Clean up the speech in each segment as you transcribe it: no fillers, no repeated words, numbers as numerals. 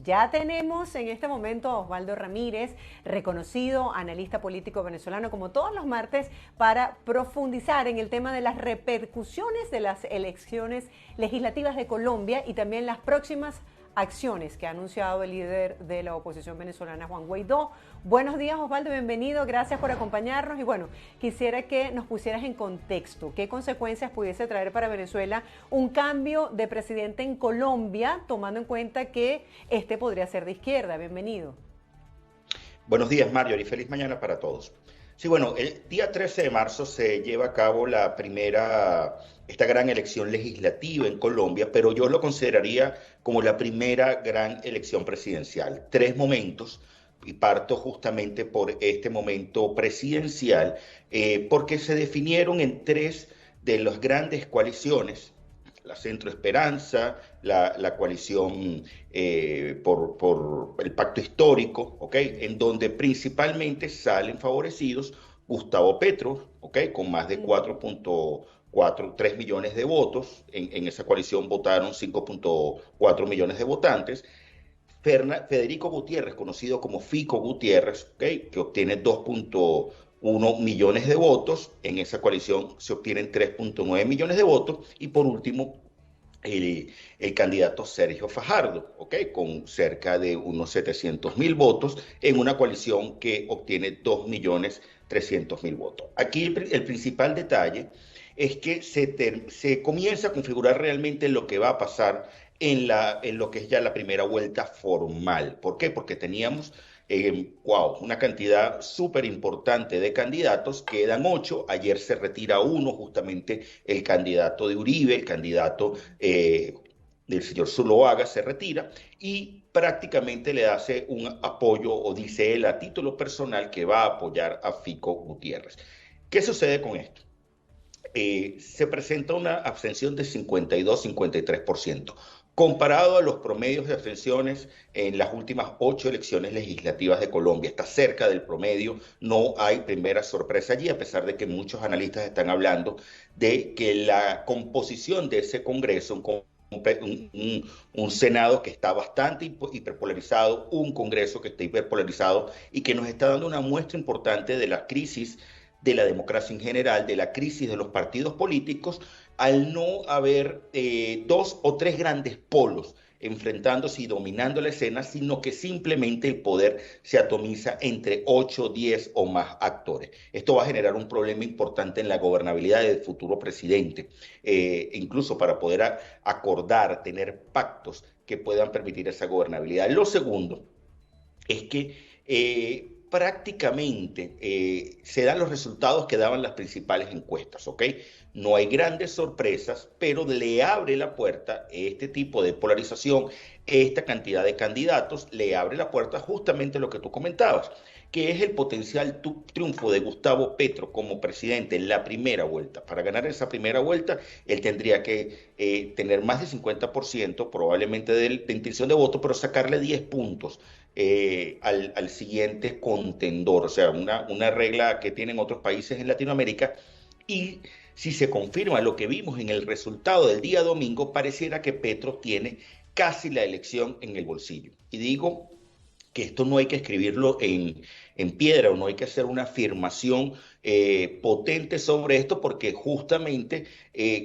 Ya tenemos en este momento a Osvaldo Ramírez, reconocido analista político venezolano, como todos los martes, para profundizar en el tema de las repercusiones de las elecciones legislativas de Colombia y también las próximas acciones que ha anunciado el líder de la oposición venezolana, Juan Guaidó. Buenos días, Osvaldo, bienvenido, gracias por acompañarnos. Y bueno, quisiera que nos pusieras en contexto qué consecuencias pudiese traer para Venezuela un cambio de presidente en Colombia, tomando en cuenta que este podría ser de izquierda. Bienvenido. Buenos días, Mario, y feliz mañana para todos. Sí, bueno, el día 13 de marzo se lleva a cabo esta gran elección legislativa en Colombia, pero yo lo consideraría como la primera gran elección presidencial. Tres momentos, y parto justamente por este momento presidencial, porque se definieron en tres de las grandes coaliciones: la Centro Esperanza, la coalición por el pacto histórico, ¿ok? En donde principalmente salen favorecidos Gustavo Petro, ¿ok? Con más de 4.43 millones de votos. En esa coalición votaron 5.4 millones de votantes. Federico Gutiérrez, conocido como Fico Gutiérrez, ¿okay?, que obtiene 2.1 millones de votos. En esa coalición se obtienen 3.9 millones de votos. Y por último, el candidato Sergio Fajardo, ¿okay?, con cerca de unos 700.000 votos en una coalición que obtiene 2.300.000 votos. Aquí el principal detalle es que se comienza a configurar realmente lo que va a pasar en lo que es ya la primera vuelta formal. ¿Por qué? Porque teníamos una cantidad súper importante de candidatos. Quedan 8, ayer se retira uno, justamente el candidato de Uribe, el candidato del señor Zuloaga se retira y prácticamente le hace un apoyo, o dice él a título personal, que va a apoyar a Fico Gutiérrez. ¿Qué sucede con esto? Se presenta una abstención de 52-53%. Comparado a los promedios de abstenciones en las últimas 8 elecciones legislativas de Colombia, está cerca del promedio, no hay primera sorpresa allí, a pesar de que muchos analistas están hablando de que la composición de ese Congreso, un Senado que está bastante hiperpolarizado, un Congreso que está hiperpolarizado y que nos está dando una muestra importante de la crisis de la democracia en general, de la crisis de los partidos políticos, al no haber dos o tres grandes polos enfrentándose y dominando la escena, sino que simplemente el poder se atomiza entre 8, 10 o más actores. Esto va a generar un problema importante en la gobernabilidad del futuro presidente, incluso para poder acordar, tener pactos que puedan permitir esa gobernabilidad. Lo segundo es que prácticamente se dan los resultados que daban las principales encuestas, ¿ok? No hay grandes sorpresas, pero le abre la puerta este tipo de polarización, esta cantidad de candidatos, le abre la puerta justamente a lo que tú comentabas, que es el potencial triunfo de Gustavo Petro como presidente en la primera vuelta. Para ganar esa primera vuelta, él tendría que tener más de 50% probablemente de intención de voto, pero sacarle 10 puntos al siguiente contendor, o sea, una regla que tienen otros países en Latinoamérica. Y si se confirma lo que vimos en el resultado del día domingo, pareciera que Petro tiene casi la elección en el bolsillo. Y digo que esto no hay que escribirlo en piedra, o no hay que hacer una afirmación potente sobre esto, porque justamente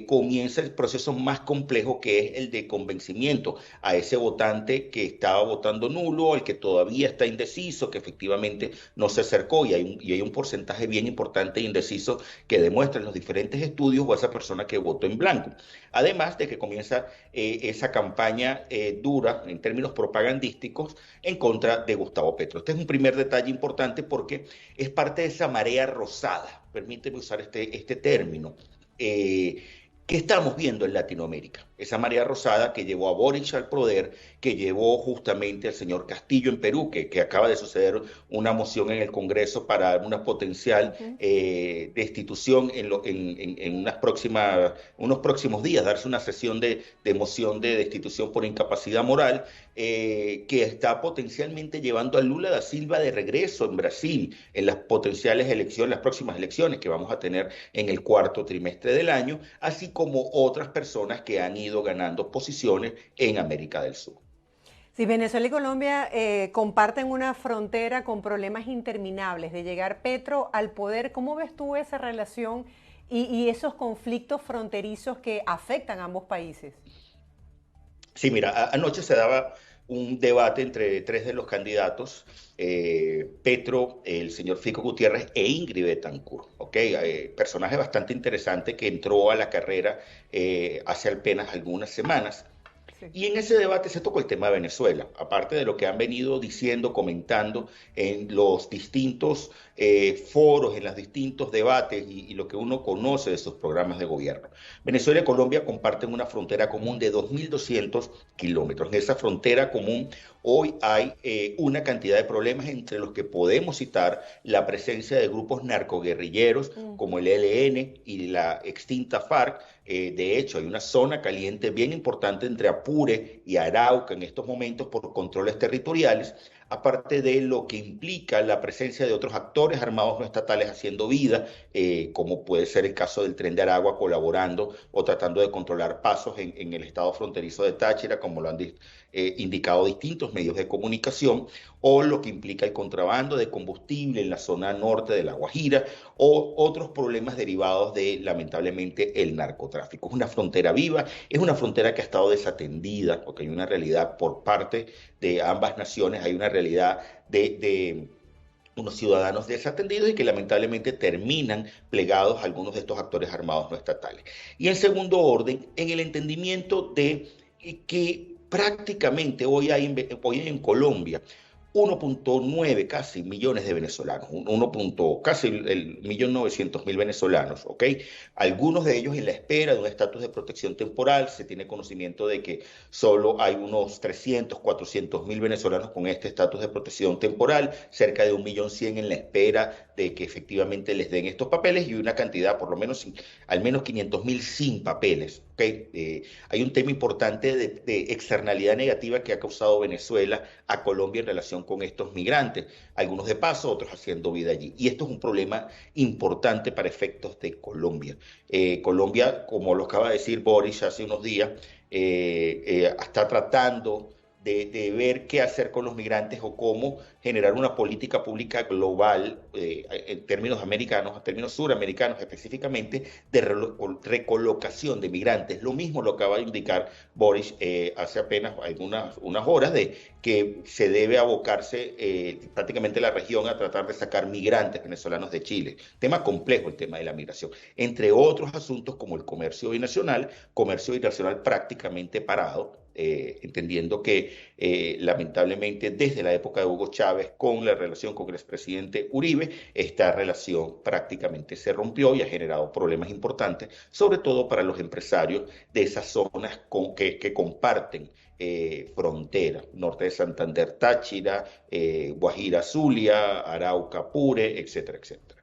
comienza el proceso más complejo, que es el de convencimiento a ese votante que estaba votando nulo, al que todavía está indeciso, que efectivamente no se acercó, y hay un porcentaje bien importante de indecisos que demuestran los diferentes estudios, o a esa persona que votó en blanco. Además de que comienza esa campaña dura en términos propagandísticos en contra de Gustavo Petro. Este es un primer detalle importante porque es parte de esa marea rosada, permíteme usar este término, que estamos viendo en Latinoamérica. Esa marea rosada que llevó a Boric al poder, que llevó justamente al señor Castillo en Perú, que acaba de suceder una moción en el Congreso para una potencial destitución en unos próximos días, darse una sesión de moción de destitución por incapacidad moral, que está potencialmente llevando a Lula da Silva de regreso en Brasil en las potenciales elecciones, las próximas elecciones que vamos a tener en el cuarto trimestre del año, así como otras personas que han ido ganando posiciones en América del Sur. Si Venezuela y Colombia comparten una frontera con problemas interminables de llegar Petro al poder, ¿cómo ves tú esa relación y esos conflictos fronterizos que afectan a ambos países? Sí, mira, anoche se daba un debate entre tres de los candidatos, Petro, el señor Fico Gutiérrez e Ingrid Betancourt, ¿ok? Personaje bastante interesante que entró a la carrera hace apenas algunas semanas. Sí. Y en ese debate se tocó el tema de Venezuela, aparte de lo que han venido diciendo, comentando en los distintos foros, en los distintos debates y lo que uno conoce de sus programas de gobierno. Venezuela y Colombia comparten una frontera común de 2.200 kilómetros. En esa frontera común hoy hay una cantidad de problemas entre los que podemos citar la presencia de grupos narcoguerrilleros Mm. como el ELN y la extinta FARC. De hecho, hay una zona caliente bien importante entre Apure y Arauca en estos momentos por controles territoriales, aparte de lo que implica la presencia de otros actores armados no estatales haciendo vida, como puede ser el caso del Tren de Aragua colaborando o tratando de controlar pasos en el estado fronterizo de Táchira, como lo han indicado distintos medios de comunicación, o lo que implica el contrabando de combustible en la zona norte de La Guajira, o otros problemas derivados de, lamentablemente, el narcotráfico. Es una frontera viva, es una frontera que ha estado desatendida, porque hay una realidad por parte de ambas naciones, hay una realidad de unos ciudadanos desatendidos y que lamentablemente terminan plegados a algunos de estos actores armados no estatales. Y en segundo orden, en el entendimiento de que prácticamente hoy hay en Colombia 1.9 casi millones de venezolanos, casi el 1.900.000 venezolanos, ¿ok? Algunos de ellos en la espera de un estatus de protección temporal. Se tiene conocimiento de que solo hay unos 300, 400.000 venezolanos con este estatus de protección temporal, cerca de 1.100.000 en la espera de que efectivamente les den estos papeles y una cantidad, por lo menos, al menos 500.000 sin papeles, ¿ok? Hay un tema importante de externalidad negativa que ha causado Venezuela a Colombia en relación con estos migrantes, algunos de paso, otros haciendo vida allí. Y esto es un problema importante para efectos de Colombia. Colombia, como lo acaba de decir Boris hace unos días, está tratando de ver qué hacer con los migrantes o cómo generar una política pública global en términos americanos, en términos suramericanos específicamente, de recolocación de migrantes. Lo mismo lo acaba de indicar Boris hace apenas unas horas, de que se debe abocarse prácticamente la región a tratar de sacar migrantes venezolanos de Chile. Tema complejo el tema de la migración, entre otros asuntos como el comercio binacional prácticamente parado, entendiendo que lamentablemente desde la época de Hugo Chávez con la relación con el expresidente Uribe, esta relación prácticamente se rompió y ha generado problemas importantes, sobre todo para los empresarios de esas zonas que comparten frontera, norte de Santander, Táchira, Guajira, Zulia, Arauca, Apure, etcétera, etcétera.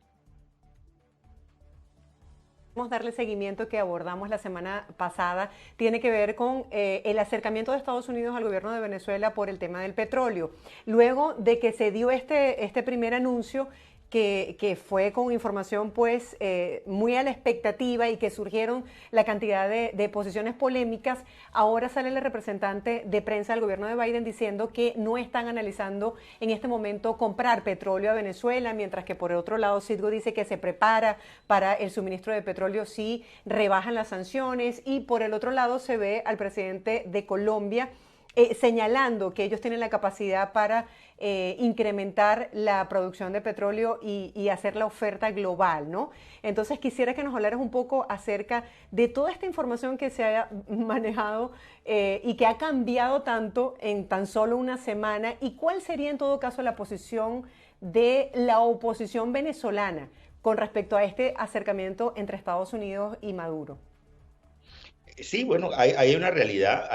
Vamos a darle seguimiento que abordamos la semana pasada, tiene que ver con el acercamiento de Estados Unidos al gobierno de Venezuela por el tema del petróleo. Luego de que se dio este primer anuncio, que fue con información pues muy a la expectativa y que surgieron la cantidad de posiciones polémicas, ahora sale el representante de prensa del gobierno de Biden diciendo que no están analizando en este momento comprar petróleo a Venezuela, mientras que por el otro lado Citgo dice que se prepara para el suministro de petróleo si rebajan las sanciones, y por el otro lado se ve al presidente de Colombia señalando que ellos tienen la capacidad para incrementar la producción de petróleo y hacer la oferta global, ¿no? Entonces quisiera que nos hablaras un poco acerca de toda esta información que se ha manejado y que ha cambiado tanto en tan solo una semana, y cuál sería en todo caso la posición de la oposición venezolana con respecto a este acercamiento entre Estados Unidos y Maduro. Sí, bueno, hay una realidad,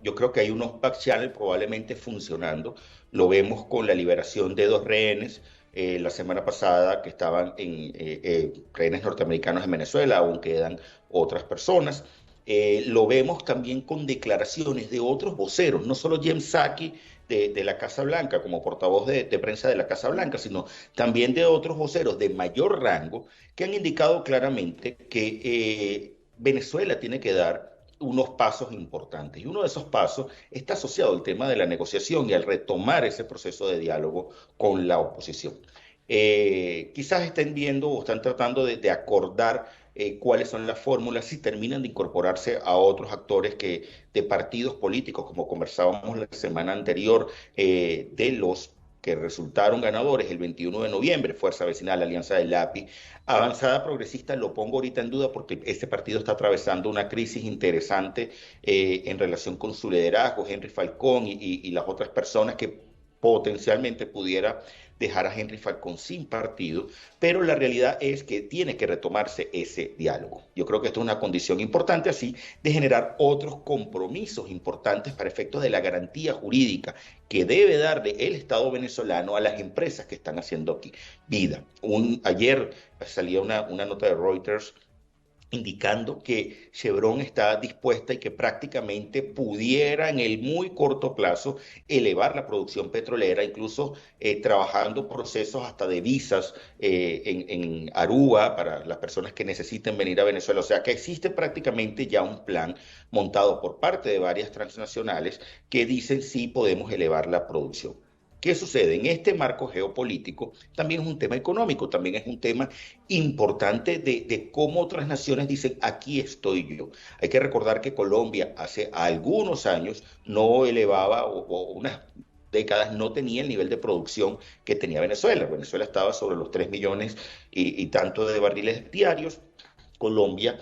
yo creo que hay unos back channel probablemente funcionando. Lo vemos con la liberación de dos rehenes la semana pasada que estaban rehenes norteamericanos en Venezuela, aún quedan otras personas. Lo vemos también con declaraciones de otros voceros, no solo Jen Psaki de la Casa Blanca como portavoz de prensa de la Casa Blanca, sino también de otros voceros de mayor rango que han indicado claramente que Venezuela tiene que dar unos pasos importantes. Y uno de esos pasos está asociado al tema de la negociación y al retomar ese proceso de diálogo con la oposición. Quizás estén viendo o están tratando de acordar cuáles son las fórmulas, si terminan de incorporarse a otros actores de partidos políticos, como conversábamos la semana anterior, de los que resultaron ganadores el 21 de noviembre, Fuerza Vecinal, Alianza del Lápiz, Avanzada Progresista, lo pongo ahorita en duda porque este partido está atravesando una crisis interesante en relación con su liderazgo, Henry Falcón y las otras personas que potencialmente pudiera dejar a Henry Falcón sin partido, pero la realidad es que tiene que retomarse ese diálogo. Yo creo que esto es una condición importante así de generar otros compromisos importantes para efectos de la garantía jurídica que debe darle el Estado venezolano a las empresas que están haciendo aquí vida. Ayer salía una nota de Reuters indicando que Chevron está dispuesta y que prácticamente pudiera en el muy corto plazo elevar la producción petrolera, incluso trabajando procesos hasta de visas en Aruba para las personas que necesiten venir a Venezuela. O sea que existe prácticamente ya un plan montado por parte de varias transnacionales que dicen sí podemos elevar la producción. ¿Qué sucede? En este marco geopolítico también es un tema económico, también es un tema importante de cómo otras naciones dicen, aquí estoy yo. Hay que recordar que Colombia hace algunos años no elevaba o unas décadas no tenía el nivel de producción que tenía Venezuela. Venezuela estaba sobre los 3 millones y tanto de barriles diarios. Colombia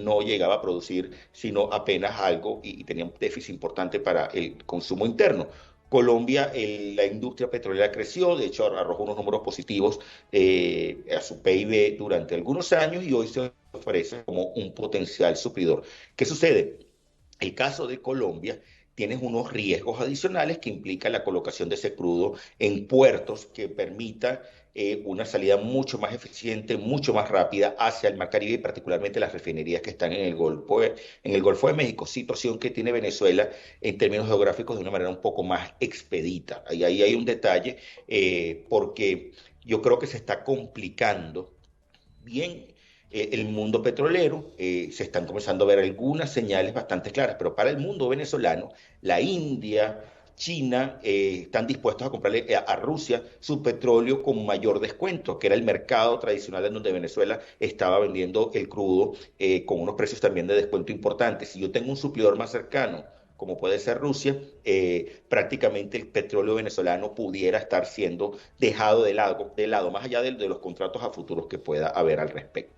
no llegaba a producir sino apenas algo y tenía un déficit importante para el consumo interno. Colombia, la industria petrolera creció, de hecho arrojó unos números positivos a su PIB durante algunos años y hoy se ofrece como un potencial supridor. ¿Qué sucede? El caso de Colombia tienes unos riesgos adicionales que implica la colocación de ese crudo en puertos que permita una salida mucho más eficiente, mucho más rápida hacia el Mar Caribe y particularmente las refinerías que están en el Golfo de México, situación que tiene Venezuela en términos geográficos de una manera un poco más expedita. Ahí hay un detalle porque yo creo que se está complicando bien el mundo petrolero, se están comenzando a ver algunas señales bastante claras, pero para el mundo venezolano, la India, China, están dispuestos a comprarle a Rusia su petróleo con mayor descuento, que era el mercado tradicional en donde Venezuela estaba vendiendo el crudo con unos precios también de descuento importantes. Si yo tengo un suplidor más cercano, como puede ser Rusia, prácticamente el petróleo venezolano pudiera estar siendo dejado de lado más allá de los contratos a futuros que pueda haber al respecto.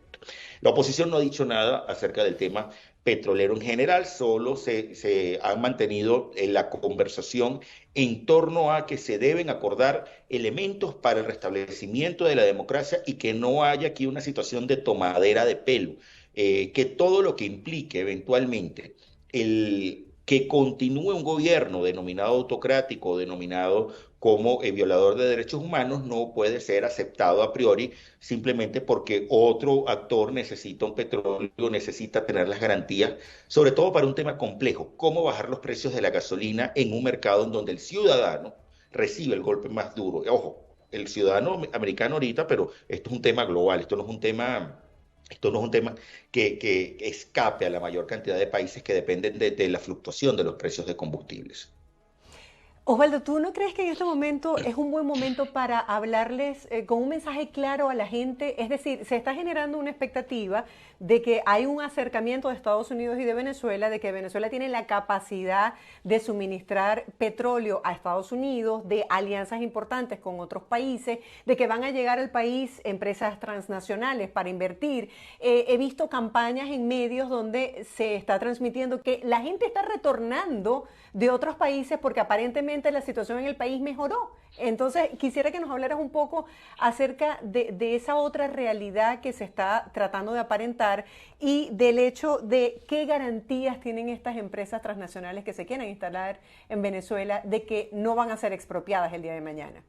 La oposición no ha dicho nada acerca del tema petrolero en general, solo se han mantenido en la conversación en torno a que se deben acordar elementos para el restablecimiento de la democracia y que no haya aquí una situación de tomadera de pelo, que todo lo que implique eventualmente que continúe un gobierno denominado autocrático, denominado como violador de derechos humanos, no puede ser aceptado a priori simplemente porque otro actor necesita un petróleo, necesita tener las garantías, sobre todo para un tema complejo, cómo bajar los precios de la gasolina en un mercado en donde el ciudadano recibe el golpe más duro. Ojo, el ciudadano americano ahorita, pero esto es un tema global, esto no es un tema que escape a la mayor cantidad de países que dependen de la fluctuación de los precios de combustibles. Osvaldo, ¿tú no crees que en este momento es un buen momento para hablarles con un mensaje claro a la gente? Es decir, se está generando una expectativa de que hay un acercamiento de Estados Unidos y de Venezuela, de que Venezuela tiene la capacidad de suministrar petróleo a Estados Unidos, de alianzas importantes con otros países, de que van a llegar al país empresas transnacionales para invertir. He visto campañas en medios donde se está transmitiendo que la gente está retornando de otros países porque aparentemente la situación en el país mejoró. Entonces, quisiera que nos hablaras un poco acerca de esa otra realidad que se está tratando de aparentar y del hecho de qué garantías tienen estas empresas transnacionales que se quieren instalar en Venezuela de que no van a ser expropiadas el día de mañana.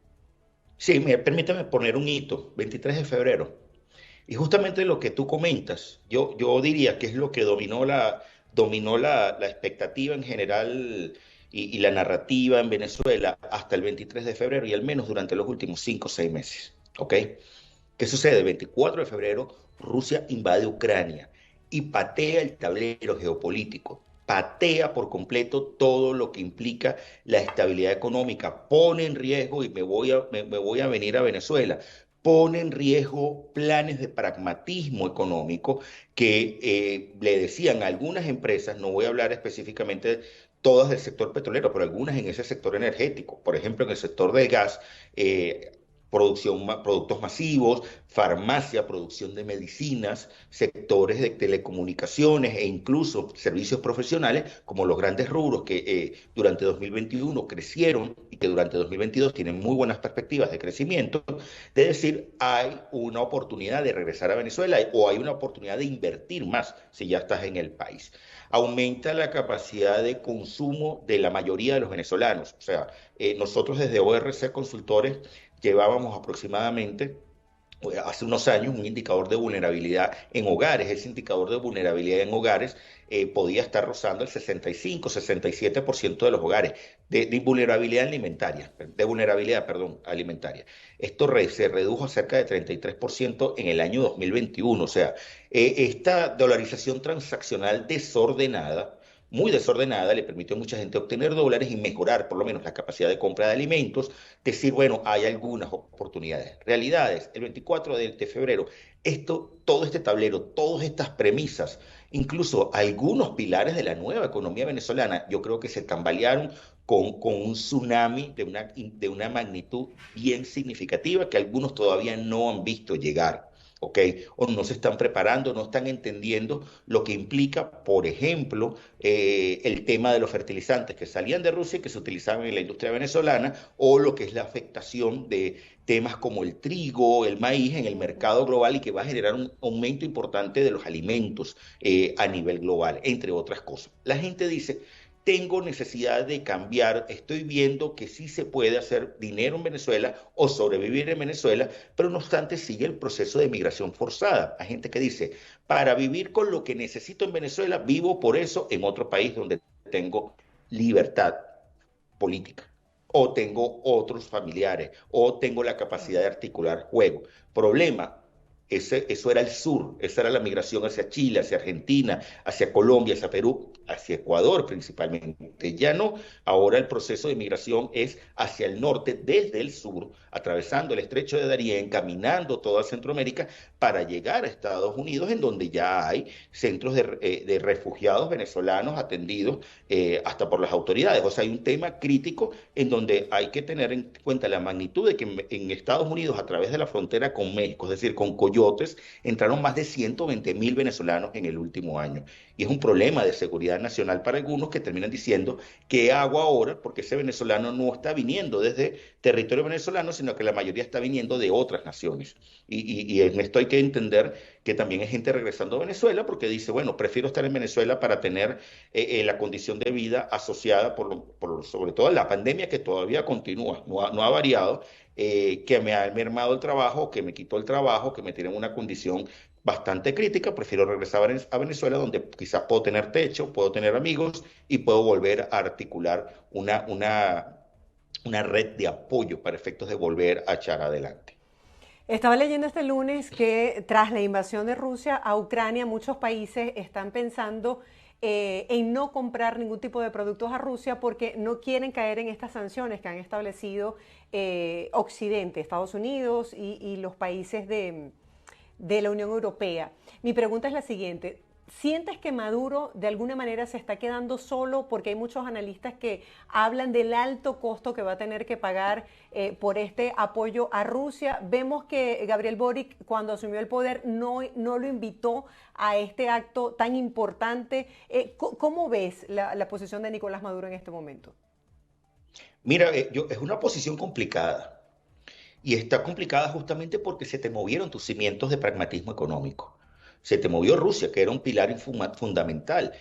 Sí, permítame poner un hito, 23 de febrero. Y justamente lo que tú comentas, yo diría que es lo que dominó la expectativa en general y la narrativa en Venezuela hasta el 23 de febrero y al menos durante los últimos 5 o 6 meses. ¿Ok? ¿Qué sucede? El 24 de febrero Rusia invade Ucrania y patea el tablero geopolítico. patea por completo todo lo que implica la estabilidad económica, pone en riesgo, y me voy a venir a Venezuela, pone en riesgo planes de pragmatismo económico que le decían a algunas empresas, no voy a hablar específicamente todas del sector petrolero, pero algunas en ese sector energético, por ejemplo en el sector del gas, eh, productos masivos, farmacia, producción de medicinas, sectores de telecomunicaciones e incluso servicios profesionales, como los grandes rubros que durante 2021 crecieron y que durante 2022 tienen muy buenas perspectivas de crecimiento, de decir, hay una oportunidad de regresar a Venezuela o hay una oportunidad de invertir más si ya estás en el país. Aumenta la capacidad de consumo de la mayoría de los venezolanos. O sea, nosotros desde ORC Consultores llevábamos aproximadamente hace unos años un indicador de vulnerabilidad en hogares. Ese indicador de vulnerabilidad en hogares podía estar rozando el 65-67% de los hogares de vulnerabilidad alimentaria, alimentaria. Esto se redujo a cerca de 33% en el año 2021. O sea, esta dolarización transaccional desordenada, muy desordenada, le permitió a mucha gente obtener dólares y mejorar por lo menos la capacidad de compra de alimentos, decir, bueno, hay algunas oportunidades. Realidades, el 24 de febrero, todo este tablero, todas estas premisas, incluso algunos pilares de la nueva economía venezolana, yo creo que se tambalearon con un tsunami de una magnitud bien significativa que algunos todavía no han visto llegar. ¿Ok? O no se están preparando, no están entendiendo lo que implica, por ejemplo, el tema de los fertilizantes que salían de Rusia y que se utilizaban en la industria venezolana, o lo que es la afectación de temas como el trigo, el maíz en el mercado global y que va a generar un aumento importante de los alimentos a nivel global, entre otras cosas. La gente dice, tengo necesidad de cambiar, estoy viendo que sí se puede hacer dinero en Venezuela o sobrevivir en Venezuela, pero no obstante sigue el proceso de migración forzada. Hay gente que dice, para vivir con lo que necesito en Venezuela, vivo por eso en otro país donde tengo libertad política, o tengo otros familiares, o tengo la capacidad de articular juego. Problema, eso era el sur, esa era la migración hacia Chile, hacia Argentina, hacia Colombia, hacia Perú, hacia Ecuador principalmente. Ya no, ahora el proceso de migración es hacia el norte, desde el sur, atravesando el estrecho de Darién, caminando toda Centroamérica para llegar a Estados Unidos, en donde ya hay centros de refugiados venezolanos atendidos hasta por las autoridades. O sea, hay un tema crítico en donde hay que tener en cuenta la magnitud de que en Estados Unidos, a través de la frontera con México, es decir, con Coyotes, entraron más de 120.000 venezolanos en el último año. Y es un problema de seguridad nacional para algunos que terminan diciendo, ¿qué hago ahora? Porque ese venezolano no está viniendo desde territorio venezolano, sino que la mayoría está viniendo de otras naciones. Y en esto hay que entender que también hay gente regresando a Venezuela porque dice, bueno, prefiero estar en Venezuela para tener la condición de vida asociada sobre todo a la pandemia que todavía continúa, no ha variado, que me ha mermado el trabajo, que me quitó el trabajo, que me tiene en una condición bastante crítica. Prefiero regresar a Venezuela donde quizás puedo tener techo, puedo tener amigos y puedo volver a articular una red de apoyo para efectos de volver a echar adelante. Estaba leyendo este lunes que tras la invasión de Rusia a Ucrania, muchos países están pensando en no comprar ningún tipo de productos a Rusia porque no quieren caer en estas sanciones que han establecido Occidente, Estados Unidos y los países de la Unión Europea. Mi pregunta es la siguiente. ¿Sientes que Maduro de alguna manera se está quedando solo? Porque hay muchos analistas que hablan del alto costo que va a tener que pagar por este apoyo a Rusia. Vemos que Gabriel Boric, cuando asumió el poder, no lo invitó a este acto tan importante. ¿Cómo ves la posición de Nicolás Maduro en este momento? Mira, es una posición complicada. Y está complicada justamente porque se te movieron tus cimientos de pragmatismo económico. Se te movió Rusia, que era un pilar fundamental.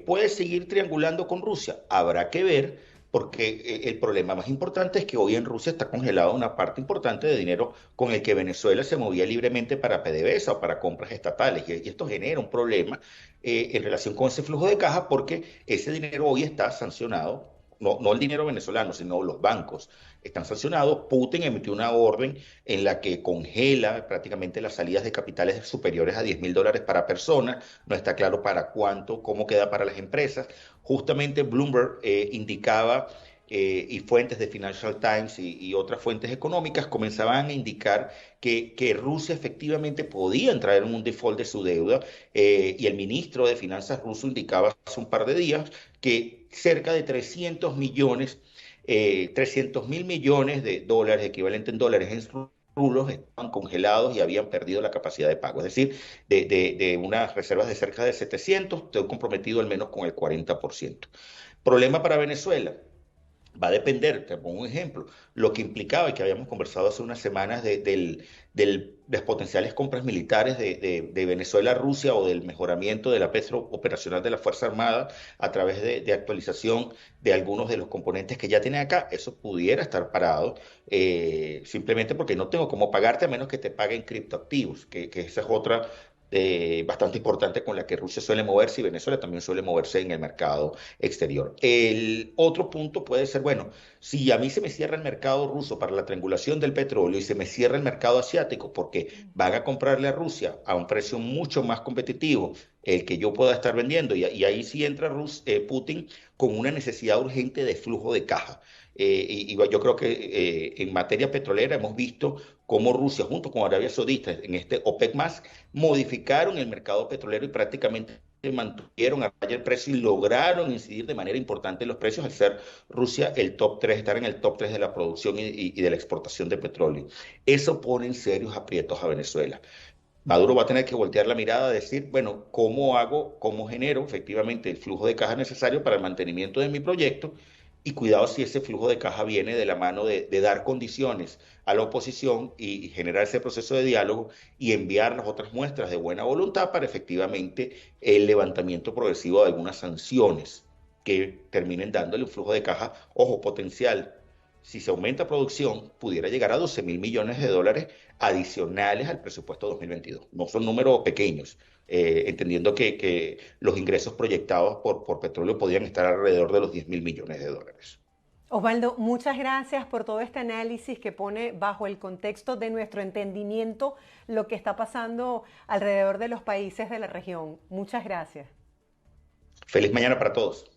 ¿Puedes seguir triangulando con Rusia? Habrá que ver, porque el problema más importante es que hoy en Rusia está congelada una parte importante de dinero con el que Venezuela se movía libremente para PDVSA o para compras estatales. Y esto genera un problema en relación con ese flujo de caja porque ese dinero hoy está sancionado no el dinero venezolano, sino los bancos están sancionados. Putin emitió una orden en la que congela prácticamente las salidas de capitales superiores a $10.000 para persona. No está claro para cuánto, cómo queda para las empresas. Justamente Bloomberg indicaba y fuentes de Financial Times y otras fuentes económicas comenzaban a indicar que Rusia efectivamente podía entrar en un default de su deuda y el ministro de Finanzas ruso indicaba hace un par de días que cerca de 300.000 millones de dólares, equivalente en dólares en rublos, estaban congelados y habían perdido la capacidad de pago. Es decir, de unas reservas de cerca de 700, estoy comprometido al menos con el 40%. Problema para Venezuela. Va a depender, te pongo un ejemplo, lo que implicaba y que habíamos conversado hace unas semanas de las potenciales compras militares de Venezuela a Rusia o del mejoramiento de la petro operacional de la Fuerza Armada a través de actualización de algunos de los componentes que ya tienen acá, eso pudiera estar parado simplemente porque no tengo cómo pagarte a menos que te paguen criptoactivos, que esa es otra bastante importante con la que Rusia suele moverse y Venezuela también suele moverse en el mercado exterior. El otro punto puede ser, bueno, si a mí se me cierra el mercado ruso para la triangulación del petróleo y se me cierra el mercado asiático porque van a comprarle a Rusia a un precio mucho más competitivo el que yo pueda estar vendiendo y ahí sí entra Putin con una necesidad urgente de flujo de caja. Y yo creo que en materia petrolera hemos visto cómo Rusia junto con Arabia Saudita en este OPEC más modificaron el mercado petrolero y prácticamente mantuvieron a raya el precio y lograron incidir de manera importante en los precios al ser Rusia el top 3, estar en el top 3 de la producción y de la exportación de petróleo. Eso pone en serios aprietos a Venezuela. Maduro va a tener que voltear la mirada a decir, bueno, ¿cómo hago, cómo genero efectivamente el flujo de caja necesario para el mantenimiento de mi proyecto? Y cuidado si ese flujo de caja viene de la mano de dar condiciones a la oposición y generar ese proceso de diálogo y enviar las otras muestras de buena voluntad para efectivamente el levantamiento progresivo de algunas sanciones que terminen dándole un flujo de caja, ojo, potencial. Si se aumenta producción, pudiera llegar a 12.000 millones de dólares adicionales al presupuesto 2022. No son números pequeños, entendiendo que los ingresos proyectados por petróleo podrían estar alrededor de los 10.000 millones de dólares. Osvaldo, muchas gracias por todo este análisis que pone bajo el contexto de nuestro entendimiento lo que está pasando alrededor de los países de la región. Muchas gracias. Feliz mañana para todos.